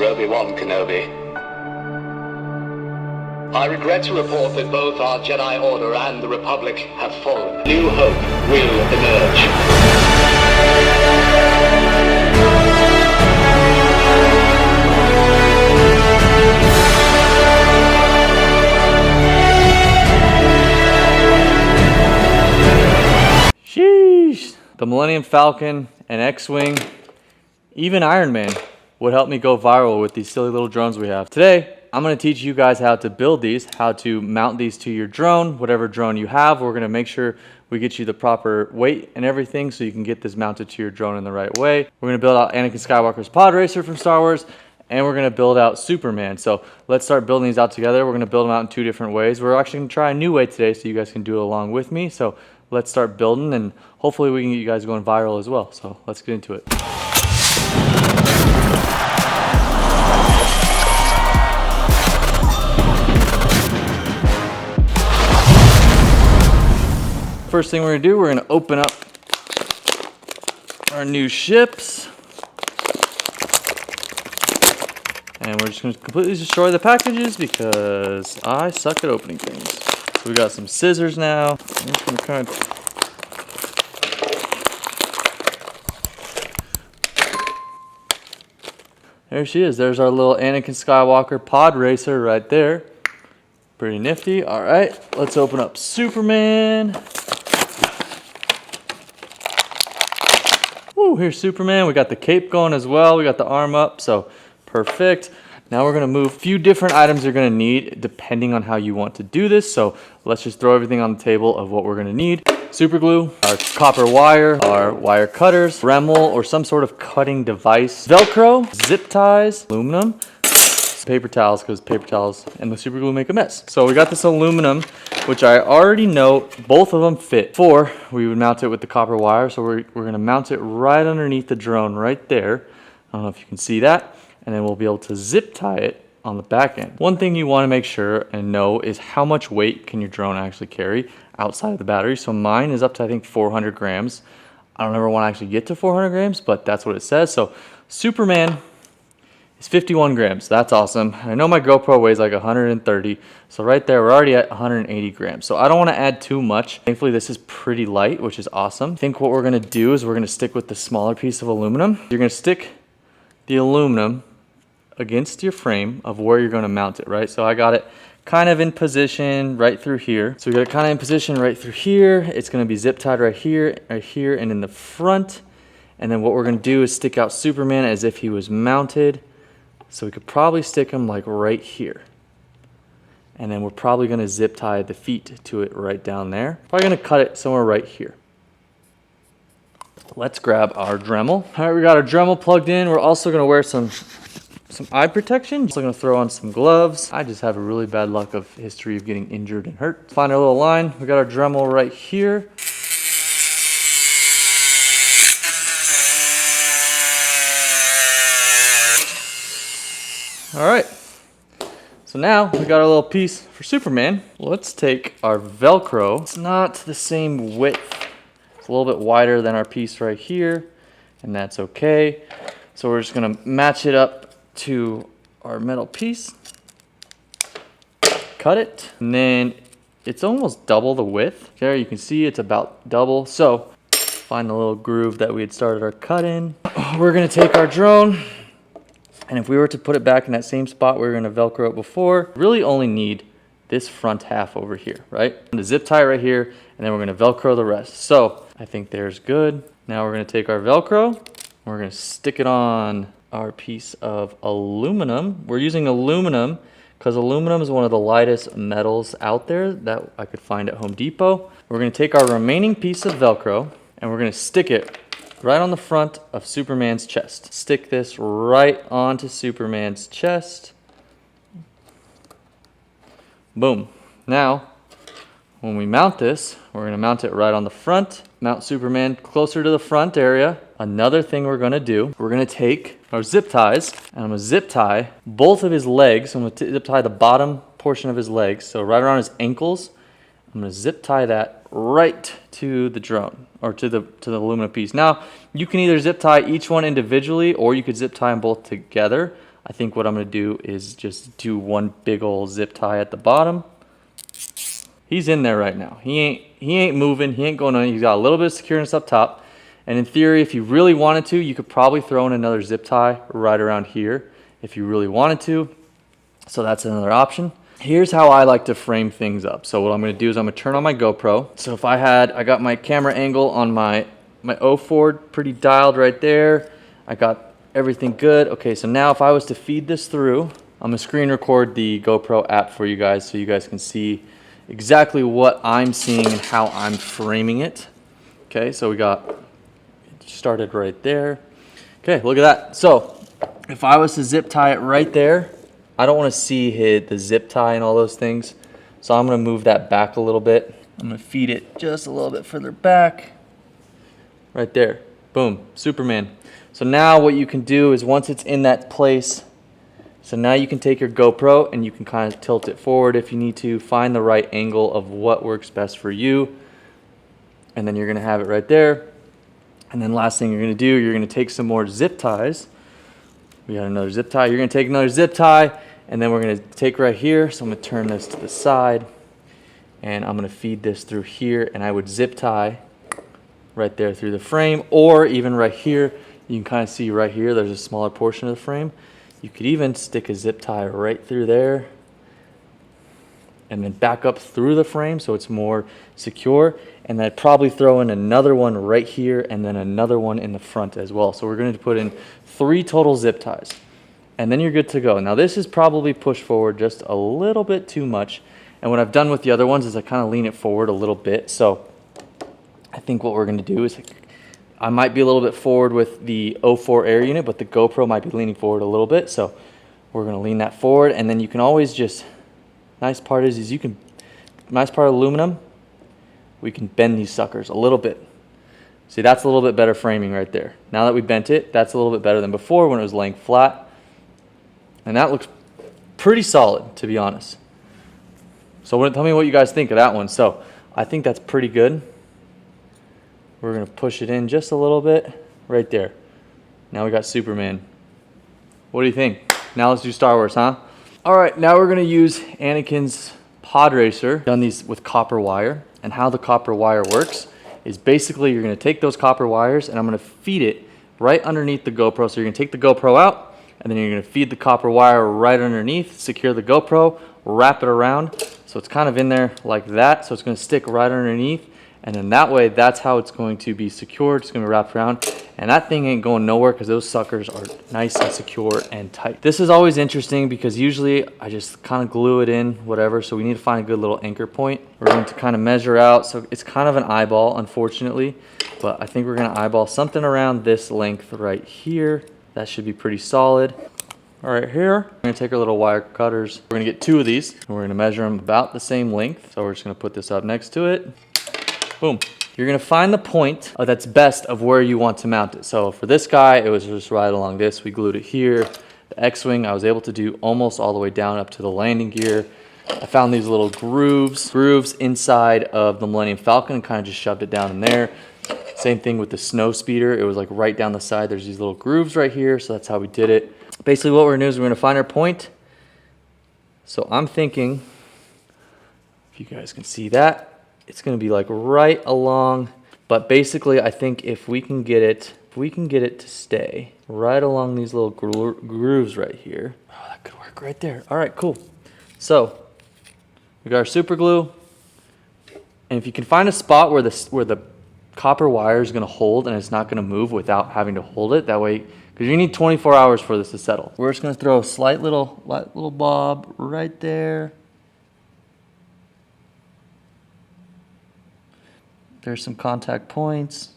Obi-Wan Kenobi. I regret to report that both our Jedi Order and the Republic have fallen. New hope will emerge. Sheesh! The Millennium Falcon and X-Wing, even Iron Man would help me go viral with these silly little drones we have. Today, I'm going to teach you guys how to build these, how to mount these to your drone, whatever drone you have. We're going to make sure we get you the proper weight and everything so you can get this mounted to your drone in the right way. We're going to build out Anakin Skywalker's pod racer from Star Wars, and we're going to build out Superman. So let's start building these out together. We're going to build them out in 2 different ways. We're actually going to try a new way today so you guys can do it along with me. So let's start building, and hopefully we can get you guys going viral as well. So let's get into it. First thing we're going to do, we're going to open up our new ships. And we're just going to completely destroy the packages because I suck at opening things. So we got some scissors now. I'm just going to kind of... There she is. There's our little Anakin Skywalker pod racer right there. Pretty nifty. All right, let's open up Superman. Ooh, here's Superman. We got the cape going as well. We got the arm up, so perfect. Now we're gonna move a few different items you're gonna need depending on how you want to do this. So let's just throw everything on the table of what we're gonna need. Super glue, our copper wire, our wire cutters, Dremel or some sort of cutting device, Velcro, zip ties, aluminum, paper towels because paper towels and the super glue make a mess. So we got this aluminum, which I already know both of them fit. Before, we would mount it with the copper wire, so we're gonna mount it right underneath the drone right there. I don't know if you can see that. And then we'll be able to zip tie it on the back end. One thing you wanna make sure and know is how much weight can your drone actually carry outside of the battery. So mine is up to, I think, 400 grams. I don't ever wanna actually get to 400 grams, but that's what it says. So Superman is 51 grams. That's awesome. I know my GoPro weighs like 130. So right there, we're already at 180 grams. So I don't want to add too much. Thankfully, this is pretty light, which is awesome. I think what we're going to do is we're going to stick with the smaller piece of aluminum. You're going to stick the aluminum against your frame of where you're going to mount it, right? So I got it kind of in position right through here. So we got it kind of in position right through here. It's going to be zip tied right here, and in the front. And then what we're going to do is stick out Superman as if he was mounted. So we could probably stick them like right here. And then we're probably going to zip tie the feet to it right down there. Probably going to cut it somewhere right here. Let's grab our Dremel. All right, we got our Dremel plugged in. We're also going to wear some eye protection. Also going to throw on some gloves. I just have a really bad luck of history of getting injured and hurt. Find our little line. We got our Dremel right here. All right, so now we got our little piece for Superman. Let's take our Velcro. It's not the same width. It's a little bit wider than our piece right here, and that's okay. So we're just gonna match it up to our metal piece. Cut it, and then it's almost double the width. There, you can see it's about double. So find the little groove that we had started our cut in. We're gonna take our drone, and if we were to put it back in that same spot we were going to Velcro it before, really only need this front half over here, right? I'm going to zip tie right here, and then we're going to Velcro the rest. So I think there's good. Now we're going to take our Velcro, and we're going to stick it on our piece of aluminum. We're using aluminum because aluminum is one of the lightest metals out there that I could find at Home Depot. We're going to take our remaining piece of Velcro, and we're going to stick it right on the front of Superman's chest. Stick this right onto Superman's chest. Boom. Now, when we mount this, we're going to mount it right on the front. Mount Superman closer to the front area. Another thing we're going to do, we're going to take our zip ties, and I'm going to zip tie both of his legs. I'm going to zip tie the bottom portion of his legs, so right around his ankles. I'm going to zip tie that right to the drone, or to the aluminum piece. Now, you can either zip tie each one individually, or you could zip tie them both together. I think what I'm gonna do is just do one big old zip tie at the bottom. He's in there right now. He ain't moving, he ain't going on. He's got a little bit of secureness up top. And in theory, if you really wanted to, you could probably throw in another zip tie right around here if you really wanted to. So that's another option. Here's how I like to frame things up. So what I'm gonna do is I'm gonna turn on my GoPro. So if I got my camera angle on my O4 pretty dialed right there. I got everything good. Okay, so now if I was to feed this through, I'm gonna screen record the GoPro app for you guys so you guys can see exactly what I'm seeing and how I'm framing it. Okay, so we got it started right there. Okay, look at that. So if I was to zip tie it right there, I don't want to see the zip tie and all those things. So I'm going to move that back a little bit. I'm going to feed it just a little bit further back. Right there. Boom. Superman. So now what you can do is once it's in that place, so now you can take your GoPro and you can kind of tilt it forward if you need to. Find the right angle of what works best for you. And then you're going to have it right there. And then last thing you're going to do, you're going to take some more zip ties. We got another zip tie. You're going to take another zip tie. And then we're going to take right here. So I'm going to turn this to the side. And I'm going to feed this through here. And I would zip tie right there through the frame. Or even right here. You can kind of see right here, there's a smaller portion of the frame. You could even stick a zip tie right through there. And then back up through the frame so it's more secure. And I'd probably throw in another one right here and then another one in the front as well. So we're going to put in 3 total zip ties. And then you're good to go. Now this is probably pushed forward just a little bit too much. And what I've done with the other ones is I kind of lean it forward a little bit. So I think what we're going to do is I might be a little bit forward with the O4 air unit, but the GoPro might be leaning forward a little bit. So we're going to lean that forward. And then you can always just, nice part of aluminum, we can bend these suckers a little bit. See, that's a little bit better framing right there. Now that we bent it, that's a little bit better than before when it was laying flat. And that looks pretty solid, to be honest. So tell me what you guys think of that one. So I think that's pretty good. We're going to push it in just a little bit right there. Now we got Superman. What do you think? Now let's do Star Wars, huh? All right, now we're going to use Anakin's pod racer. Done these with copper wire. And how the copper wire works is basically you're going to take those copper wires and I'm going to feed it right underneath the GoPro. So you're going to take the GoPro out and then you're going to feed the copper wire right underneath, secure the GoPro, wrap it around. So it's kind of in there like that. So it's going to stick right underneath. And then that way, that's how it's going to be secured. It's going to be wrapped around. And that thing ain't going nowhere because those suckers are nice and secure and tight. This is always interesting because usually I just kind of glue it in, whatever. So we need to find a good little anchor point. We're going to kind of measure out. So it's kind of an eyeball, unfortunately. But I think we're going to eyeball something around this length right here. That should be pretty solid. All right, here, we're going to take our little wire cutters. We're going to get 2 of these. And we're going to measure them about the same length. So we're just going to put this up next to it. Boom. You're going to find the point that's best of where you want to mount it. So for this guy, it was just right along this. We glued it here. The X-Wing, I was able to do almost all the way down up to the landing gear. I found these little grooves inside of the Millennium Falcon and kind of just shoved it down in there. Same thing with the Snow Speeder. It was like right down the side. There's these little grooves right here. So that's how we did it. Basically what we're going to do is we're going to find our point. So I'm thinking, if you guys can see that, it's going to be like right along, but basically I think if we can get it to stay right along these little grooves right here. Oh, that could work right there. All right, cool. So we got our super glue. And if you can find a spot where the copper wire is going to hold and it's not going to move without having to hold it, that way, because you need 24 hours for this to settle. We're just going to throw a slight little bob right there. There's some contact points.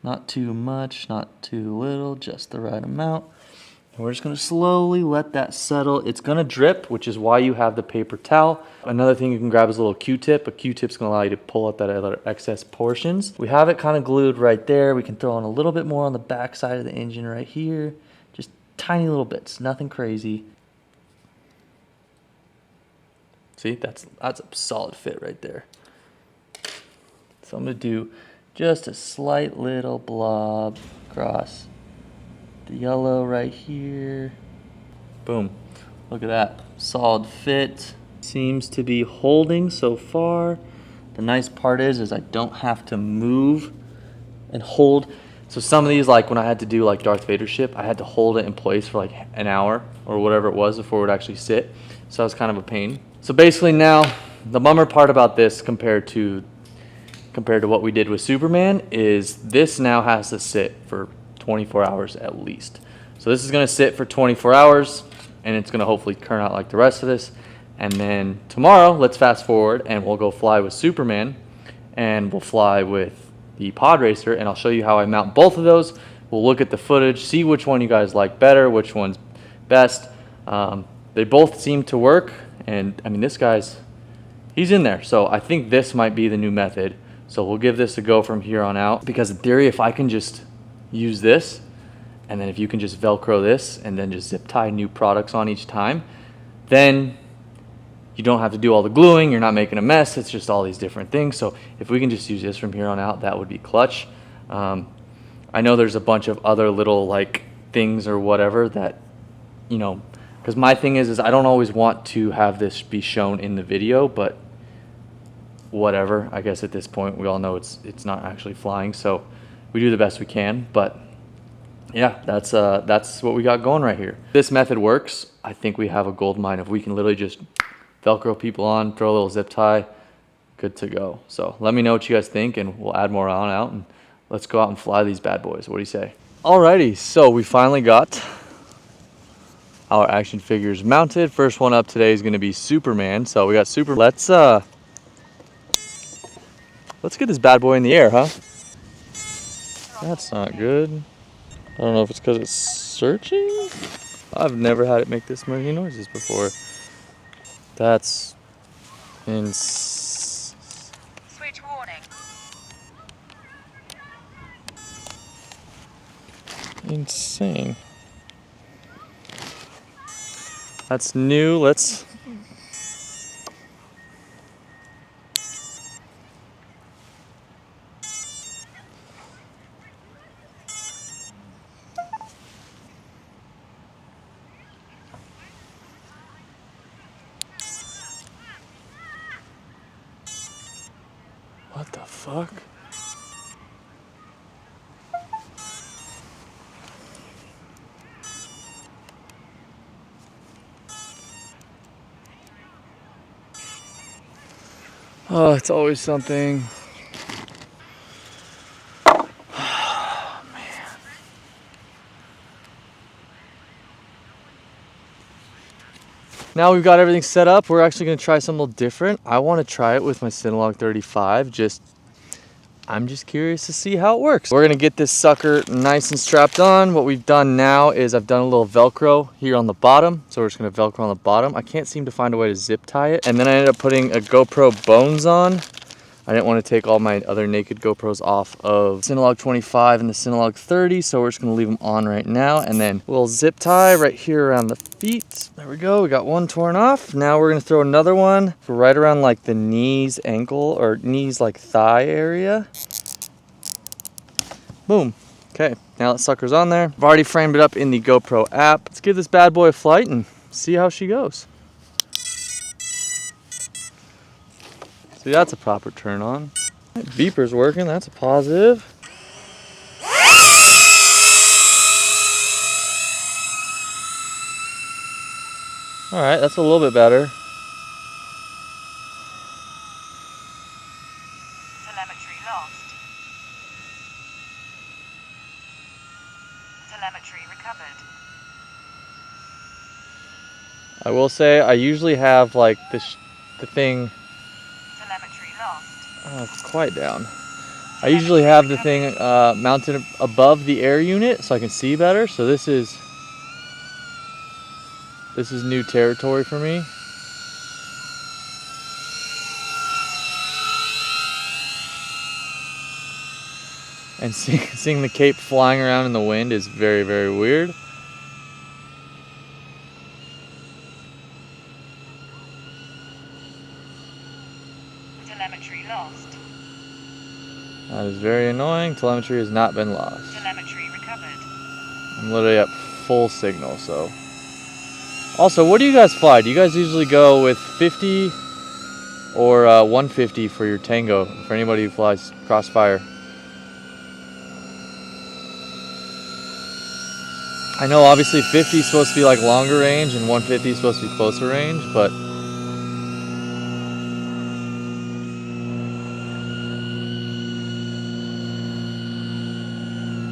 Not too much, not too little, just the right amount. And we're just going to slowly let that settle. It's going to drip, which is why you have the paper towel. Another thing you can grab is a little Q-tip. A Q-tip's going to allow you to pull out that other excess portions. We have it kind of glued right there. We can throw on a little bit more on the back side of the engine right here. Just tiny little bits, nothing crazy. See, that's a solid fit right there. So I'm going to do Just a slight little blob across the yellow right here. Boom. Look at that. Solid fit. Seems to be holding so far. The nice part is I don't have to move and hold. So some of these, like when I had to do like Darth Vader ship, I had to hold it in place for like an hour or whatever it was before it would actually sit. So that was kind of a pain. So basically now, the bummer part about this compared to what we did with Superman is this now has to sit for 24 hours at least. So this is gonna sit for 24 hours and it's gonna hopefully turn out like the rest of this. And then tomorrow, let's fast forward and we'll go fly with Superman and we'll fly with the Pod Racer and I'll show you how I mount both of those. We'll look at the footage, see which one you guys like better, which one's best. They both seem to work, and I mean this guy's, he's in there. So I think this might be the new method. So we'll give this a go from here on out, because in theory, if I can just use this, and then if you can just Velcro this and then just zip tie new products on each time, then you don't have to do all the gluing, you're not making a mess, it's just all these different things. So if we can just use this from here on out, that would be clutch. I know there's a bunch of other little like things or whatever that, you know, because my thing is I don't always want to have this be shown in the video, but whatever. I guess at this point we all know it's not actually flying, so we do the best we can. But yeah, that's what we got going right here. This method works. I think we have a gold mine. If we can literally just Velcro people on, throw a little zip tie, good to go. So let me know what you guys think, and we'll add more on out, and let's go out and fly these bad boys. What do you say? Alrighty, so we finally got our action figures mounted. First one up today is going to be Superman. So we got Super. Let's get this bad boy in the air, huh? That's not good. I don't know if it's because it's searching. I've never had it make this many noises before. That's Switch warning. insane. That's new. Let's what the fuck? Oh, it's always something. Oh, man. Now we've got everything set up. We're actually going to try something a little different. I want to try it with my Cinelog 35. I'm just curious to see how it works. We're going to get this sucker nice and strapped on. What we've done now is I've done a little Velcro here on the bottom. So we're just going to Velcro on the bottom. I can't seem to find a way to zip tie it. And then I ended up putting a GoPro Bones on. I didn't want to take all my other naked GoPros off of Cinelog 25 and the Cinelog 30, so we're just going to leave them on right now. And then a little zip tie right here around the feet. There we go. We got one torn off. Now we're going to throw another one for right around like the knees, ankle, or knees like thigh area. Boom. Okay, now that sucker's on there. I've already framed it up in the GoPro app. Let's give this bad boy a flight and see how she goes. See, that's a proper turn on. Beeper's working, that's a positive. All right, that's a little bit better. Telemetry lost. Telemetry recovered. I will say, I usually have like the thing. Telemetry lost. Oh, it's quite down. I usually have the thing mounted above the air unit so I can see better. So this is new territory for me. And seeing the cape flying around in the wind is very, very weird. Telemetry lost. That is very annoying. Telemetry has not been lost. Telemetry recovered. I'm literally at full signal, so. Also, what do you guys fly? Do you guys usually go with 50 or 150 for your Tango? For anybody who flies Crossfire. I know obviously 50 is supposed to be like longer range and 150 is supposed to be closer range, but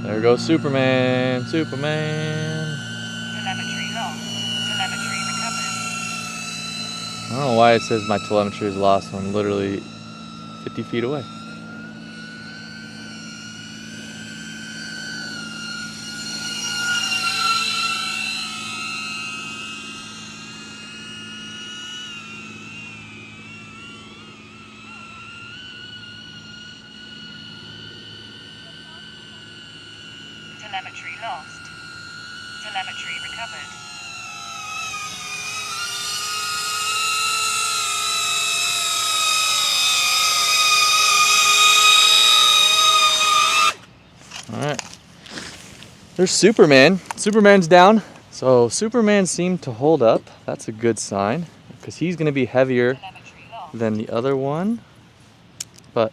there goes Superman. Superman. Telemetry lost. Telemetry recovered. I don't know why it says my telemetry is lost when I'm literally 50 feet away. Telemetry lost. Telemetry recovered. Alright. There's Superman. Superman's down. So Superman seemed to hold up. That's a good sign. Because he's going to be heavier Telemetry lost. than the other one. But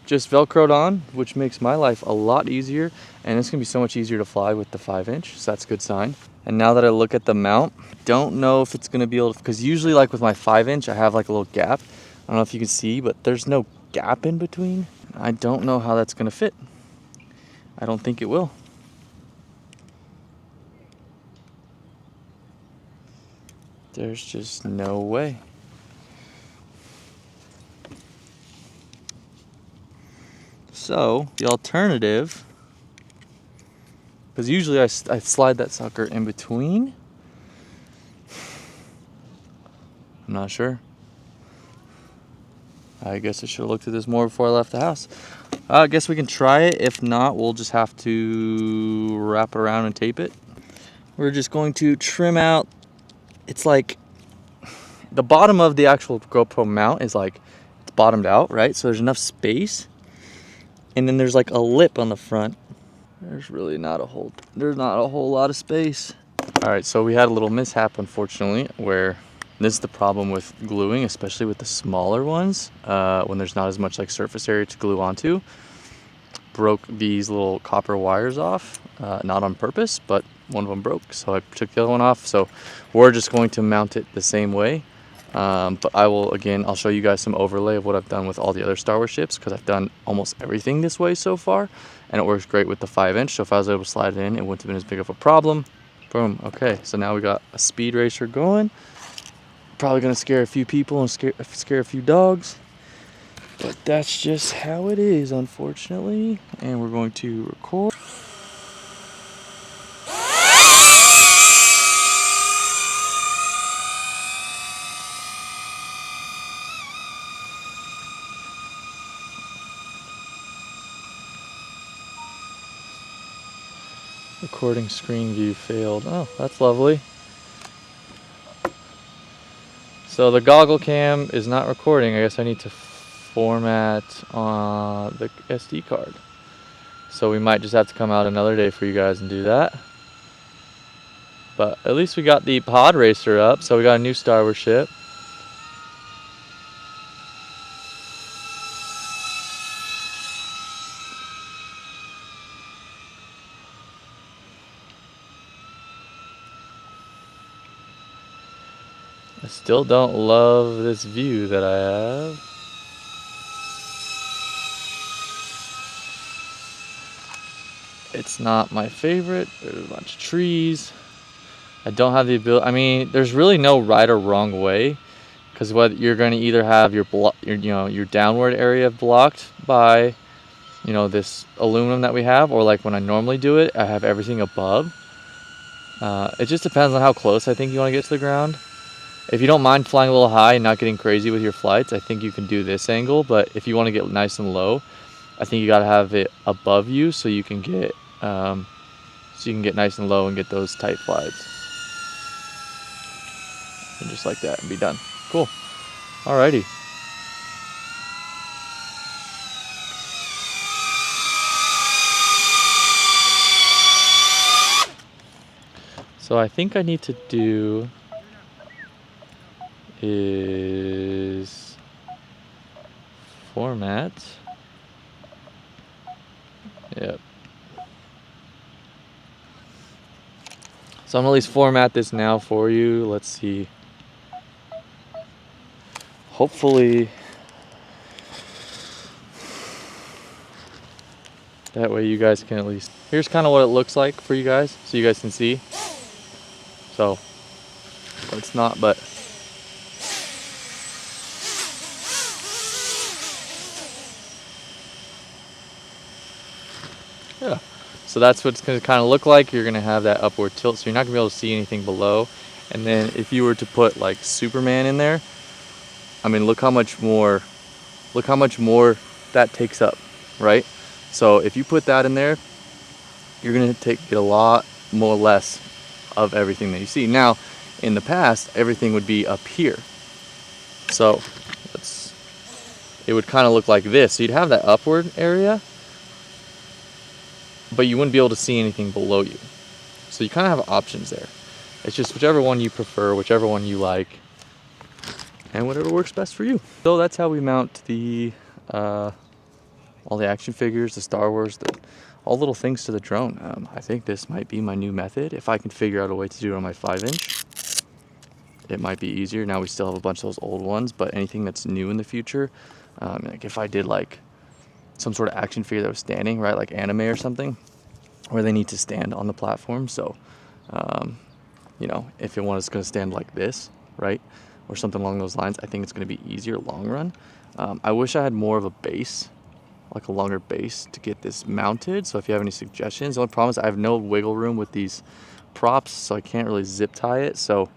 just Velcroed on, which makes my life a lot easier. And it's going to be so much easier to fly with the 5-inch. So that's a good sign. And now that I look at the mount, don't know if it's going to be able to... Because usually like with my 5-inch, I have like a little gap. I don't know if you can see, but there's no gap in between. I don't know how that's going to fit. I don't think it will. There's just no way. So, the alternative, because usually I slide that sucker in between. I'm not sure. I guess I should have looked at this more before I left the house. I guess we can try it. If not, we'll just have to wrap it around and tape it. We're just going to trim out. It's like the bottom of the actual GoPro mount is like it's bottomed out, right? So there's enough space. And then there's like a lip on the front. There's really not a whole lot of space. All right, so we had a little mishap, unfortunately, where this is the problem with gluing, especially with the smaller ones, when there's not as much like surface area to glue onto. Broke these little copper wires off, not on purpose, but one of them broke, so I took the other one off. So we're just going to mount it the same way. But I'll show you guys some overlay of what I've done with all the other Star Wars ships, because I've done almost everything this way so far, and it works great with the 5-inch. So if I was able to slide it in, it wouldn't have been as big of a problem. Boom. Okay, so now we got a speed racer going. Probably gonna scare a few people and scare a few dogs, but that's just how it is, unfortunately. And we're going to record. Recording screen view failed. Oh, that's lovely. So the goggle cam is not recording. I guess I need to format the SD card. So we might just have to come out another day for you guys and do that. But at least we got the pod racer up, so we got a new Star Wars ship. I still don't love this view that I have. It's not my favorite. There's a bunch of trees. I don't have the ability. I mean, there's really no right or wrong way, because what you're going to either have your downward area blocked by, this aluminum that we have, or like when I normally do it, I have everything above. It just depends on how close I think you want to get to the ground. If you don't mind flying a little high and not getting crazy with your flights, I think you can do this angle. But if you want to get nice and low, I think you got to have it above you so you can get nice and low and get those tight flights. And just like that and be done. Cool. Alrighty. So I think I need to do is format. Yep. So I'm gonna at least format this now for you. Let's see. Hopefully that way you guys can at least, here's kind of what it looks like for you guys, so you guys can see. So it's not, but yeah. So that's what it's going to kind of look like. You're going to have that upward tilt, so you're not going to be able to see anything below. And then if you were to put like Superman in there, I mean, look how much more that takes up, right? So if you put that in there, you're going to get a lot more less of everything that you see. Now, in the past, everything would be up here. So it would kind of look like this. So you'd have that upward area, but you wouldn't be able to see anything below you. So you kind of have options there. It's just whichever one you prefer, whichever one you like, and whatever works best for you. So that's how we mount the all the action figures, the Star Wars, all little things to the drone. I think this might be my new method. If I can figure out a way to do it on my 5-inch, it might be easier. Now we still have a bunch of those old ones, but anything that's new in the future, like if I did like some sort of action figure that was standing, right, like anime or something, where they need to stand on the platform. So, you know, if one is going to stand like this, right, or something along those lines, I think it's going to be easier long run. I wish I had more of a base, like a longer base to get this mounted. So if you have any suggestions, the only problem is I have no wiggle room with these props, so I can't really zip tie it. So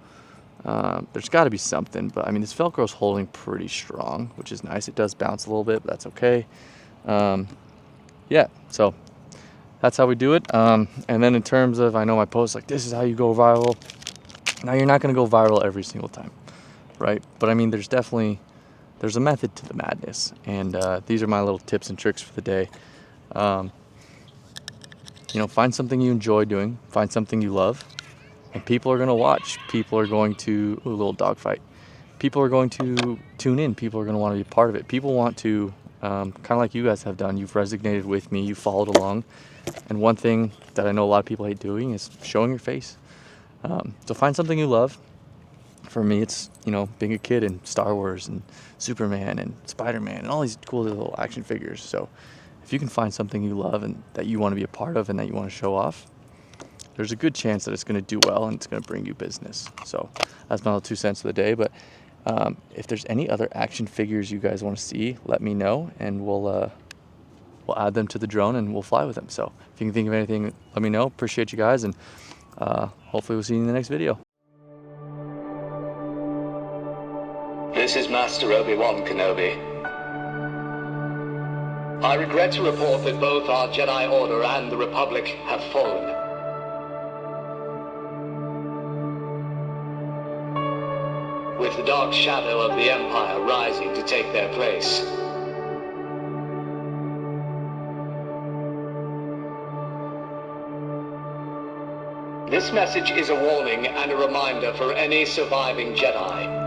there's got to be something, but I mean, this Velcro is holding pretty strong, which is nice. It does bounce a little bit, but that's okay. Yeah, so that's how we do it. And then in terms of, I know my posts like, this is how you go viral. Now, you're not going to go viral every single time, right? But I mean, there's a method to the madness, and these are my little tips and tricks for the day. You know, find something you enjoy doing, find something you love, and people are going to watch. People are going to, ooh, a little dogfight. People are going to tune in. People are going to want to be a part of it. People want to, kind of like you guys have done. You've resonated with me. You followed along. And one thing that I know a lot of people hate doing is showing your face. So find something you love. For me, it's, you know, being a kid and Star Wars and Superman and Spider-Man and all these cool little action figures. So if you can find something you love and that you want to be a part of and that you want to show off, there's a good chance that it's going to do well and it's going to bring you business. So that's my little 2 cents of the day. But if there's any other action figures you guys want to see, let me know, and we'll add them to the drone and we'll fly with them. So if you can think of anything, let me know. Appreciate you guys, and hopefully we'll see you in the next video. This is Master Obi-Wan Kenobi. I regret to report that both our Jedi Order and the Republic have fallen. With the dark shadow of the Empire rising to take their place. This message is a warning and a reminder for any surviving Jedi.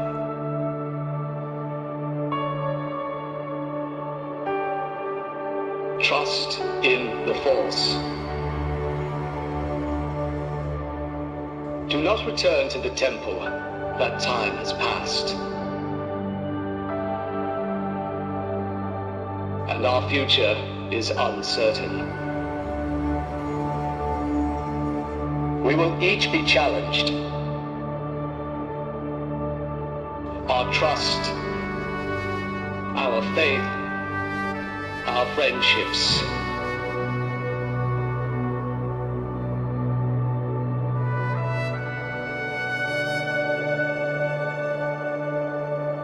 Trust in the Force. Do not return to the temple. That time has passed. And our future is uncertain. We will each be challenged. Our trust, our faith, our friendships.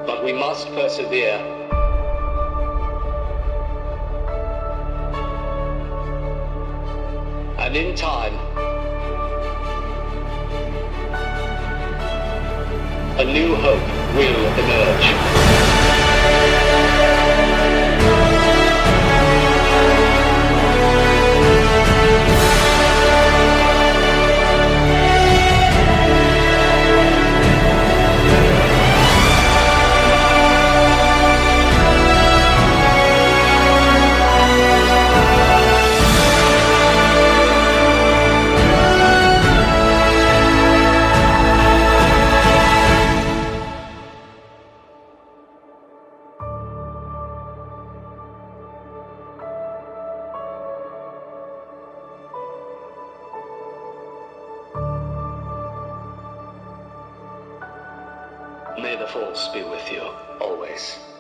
But we must persevere. And in time, a new hope will emerge. May the Force be with you, always.